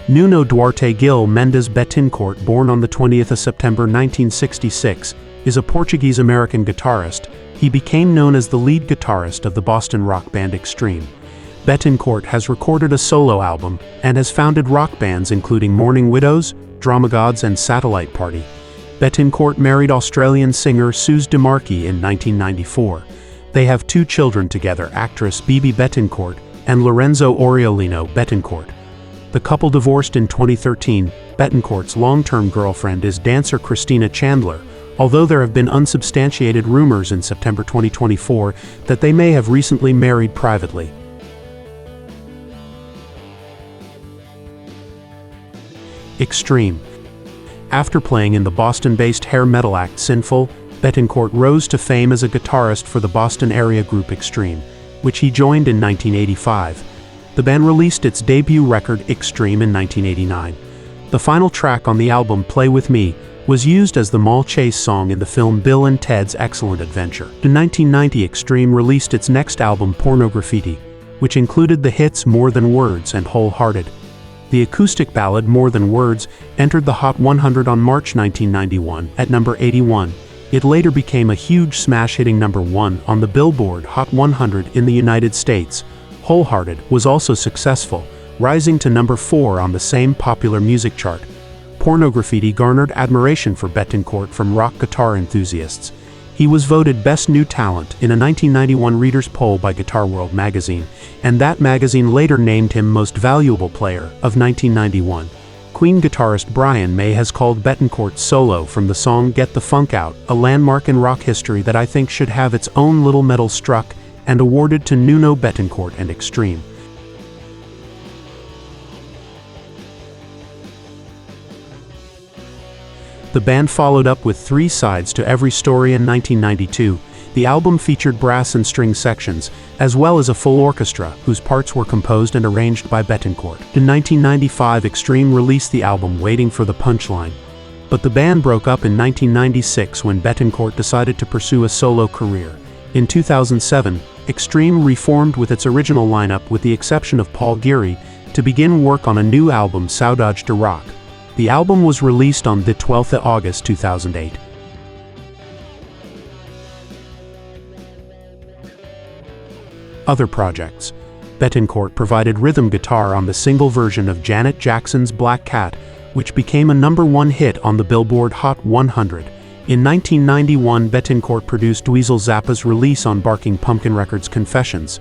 Nuno Duarte Gil Mendes Bettencourt, born on the 20th of September 1966, is a Portuguese-American guitarist. He became known as the lead guitarist of the Boston rock band Extreme. Bettencourt has recorded a solo album and has founded rock bands including Mourning Widows, DramaGods and Satellite Party. Bettencourt married Australian singer Suze DeMarchi in 1994. They have 2 children together, actress Bebe Bettencourt and Lorenzo Aureolino Bettencourt. The couple divorced in 2013. Bettencourt's long-term girlfriend is dancer Christina Chandler, although there have been unsubstantiated rumors in September 2024 that they may have recently married privately. Extreme. After playing in the Boston-based hair metal act Sinful, Bettencourt rose to fame as a guitarist for the Boston area group Extreme, which he joined in 1985. The band released its debut record, Extreme, in 1989. The final track on the album, Play With Me, was used as the mall chase song in the film Bill and Ted's Excellent Adventure. In 1990, Extreme released its next album, Pornograffitti, which included the hits More Than Words and Wholehearted. The acoustic ballad More Than Words entered the Hot 100 on March 1991 at number 81. It later became a huge smash, hitting number 1 on the Billboard Hot 100 in the United States. Wholehearted was also successful, rising to number 4 on the same popular music chart. Pornograffitti garnered admiration for Bettencourt from rock guitar enthusiasts. He was voted Best New Talent in a 1991 readers' poll by Guitar World magazine, and that magazine later named him Most Valuable Player of 1991. Queen guitarist Brian May has called Bettencourt's solo from the song Get the Funk Out a landmark in rock history that I think should have its own little medal struck and awarded to Nuno Bettencourt and Extreme. The band followed up with 3 sides to every story in 1992. The album featured brass and string sections, as well as a full orchestra, whose parts were composed and arranged by Bettencourt. In 1995, Extreme released the album Waiting for the Punchline. But the band broke up in 1996 when Bettencourt decided to pursue a solo career. In 2007, Extreme reformed with its original lineup with the exception of Paul Geary to begin work on a new album, Saudade de Rock. The album was released on the 12th of August 2008. Other projects. Bettencourt provided rhythm guitar on the single version of Janet Jackson's Black Cat, which became a number 1 hit on the Billboard Hot 100. In 1991, Bettencourt produced Dweezil Zappa's release on Barking Pumpkin Records, Confessions.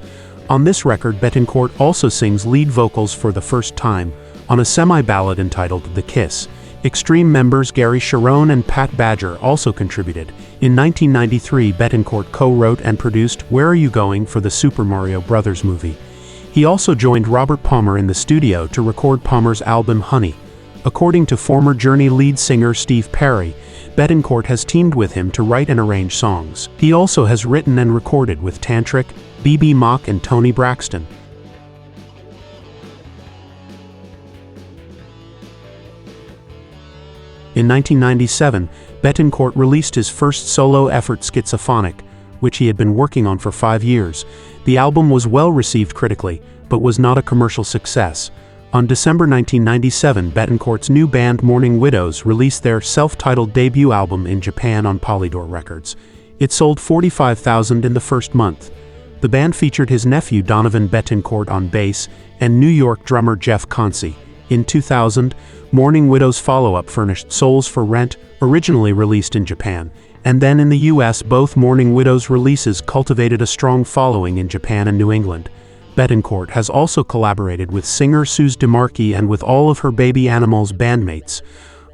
On this record, Bettencourt also sings lead vocals for the first time on a semi-ballad entitled The Kiss. Extreme members Gary Sharon and Pat Badger also contributed. In 1993, Bettencourt co-wrote and produced Where Are You Going for the Super Mario Bros. Movie. He also joined Robert Palmer in the studio to record Palmer's album Honey. According to former Journey lead singer Steve Perry, Bettencourt has teamed with him to write and arrange songs. He also has written and recorded with Tantric, BB Mock and Tony Braxton. In 1997, Bettencourt released his first solo effort, Schizophonic, which he had been working on for 5 years. The album was well received critically, but was not a commercial success. On December 1997, Bettencourt's new band Mourning Widows released their self-titled debut album in Japan on Polydor Records. It sold 45,000 in the first month. The band featured his nephew Donovan Bettencourt on bass and New York drummer Jeff Concy. In 2000, Mourning Widows' follow-up Furnished Souls for Rent, originally released in Japan, and then in the US. Both Mourning Widows releases cultivated a strong following in Japan and New England. Bettencourt has also collaborated with singer Suze DeMarchi and with all of her Baby Animals bandmates.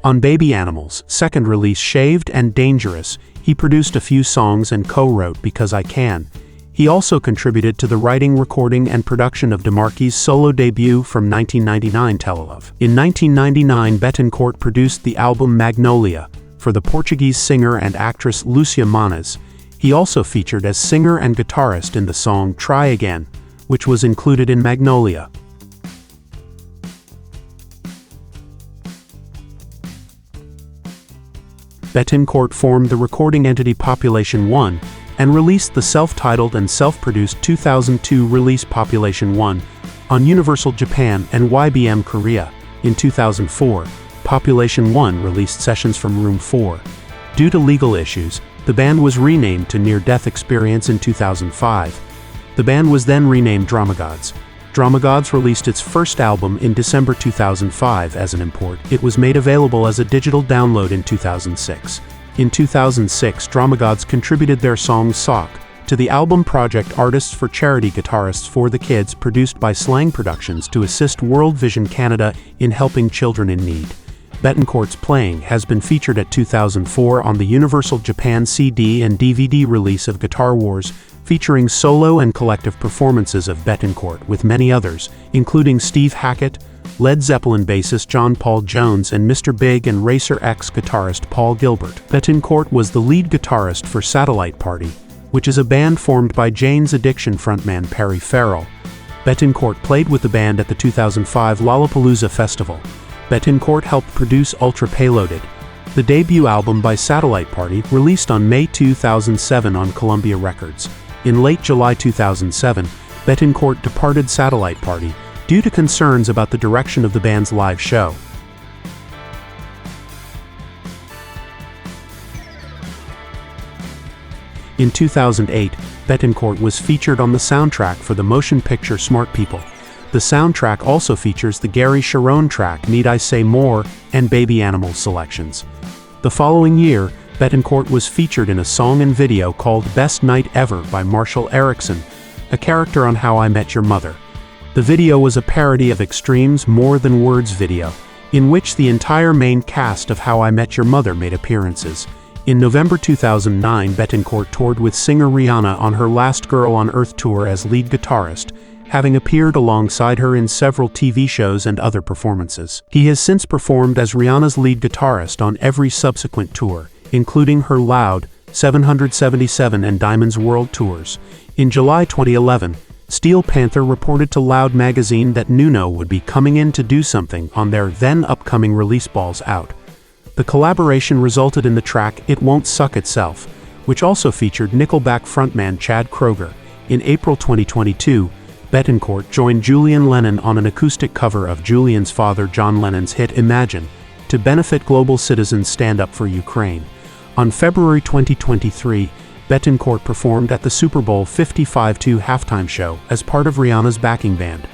On Baby Animals' second release, Shaved and Dangerous, he produced a few songs and co-wrote Because I Can. He also contributed to the writing, recording, and production of DeMarchi's solo debut from 1999, Telelove. In 1999, Bettencourt produced the album Magnolia for the Portuguese singer and actress Lucia Manes. He also featured as singer and guitarist in the song Try Again, which was included in Magnolia. Bettencourt formed the recording entity Population 1 and released the self-titled and self-produced 2002 release Population 1 on Universal Japan and YBM Korea. In 2004, Population 1 released sessions from Room 4. Due to legal issues, the band was renamed to Near Death Experience in 2005. The band was then renamed DramaGods. DramaGods released its first album in December 2005 as an import. It was made available as a digital download in 2006. In 2006, DramaGods contributed their song Sock to the album project Artists for Charity Guitarists for the Kids, produced by Slang Productions to assist World Vision Canada in helping children in need. Bettencourt's playing has been featured at 2004 on the Universal Japan CD and DVD release of Guitar Wars, featuring solo and collective performances of Bettencourt with many others, including Steve Hackett, Led Zeppelin bassist John Paul Jones, and Mr. Big and Racer X guitarist Paul Gilbert. Bettencourt was the lead guitarist for Satellite Party, which is a band formed by Jane's Addiction frontman Perry Farrell. Bettencourt played with the band at the 2005 Lollapalooza Festival. Bettencourt helped produce Ultra Payloaded, the debut album by Satellite Party, released on May 2007 on Columbia Records. In late July 2007, Bettencourt departed Satellite Party due to concerns about the direction of the band's live show. In 2008, Bettencourt was featured on the soundtrack for the motion picture Smart People. The soundtrack also features the Gary Sharon track Need I Say More and Baby Animals selections. The following year, Bettencourt was featured in a song and video called Best Night Ever by Marshall Erickson, a character on How I Met Your Mother. The video was a parody of Extreme's More Than Words video, in which the entire main cast of How I Met Your Mother made appearances. In November 2009, Bettencourt toured with singer Rihanna on her Last Girl on Earth tour as lead guitarist, having appeared alongside her in several TV shows and other performances. He has since performed as Rihanna's lead guitarist on every subsequent tour, including her Loud, 777 and Diamonds World tours. In July 2011, Steel Panther reported to Loud magazine that Nuno would be coming in to do something on their then-upcoming release Balls Out. The collaboration resulted in the track It Won't Suck Itself, which also featured Nickelback frontman Chad Kroeger. In April 2022, Bettencourt joined Julian Lennon on an acoustic cover of Julian's father John Lennon's hit Imagine, to benefit Global Citizens Stand Up for Ukraine. On February 2023, Bettencourt performed at the Super Bowl 55 halftime show as part of Rihanna's backing band.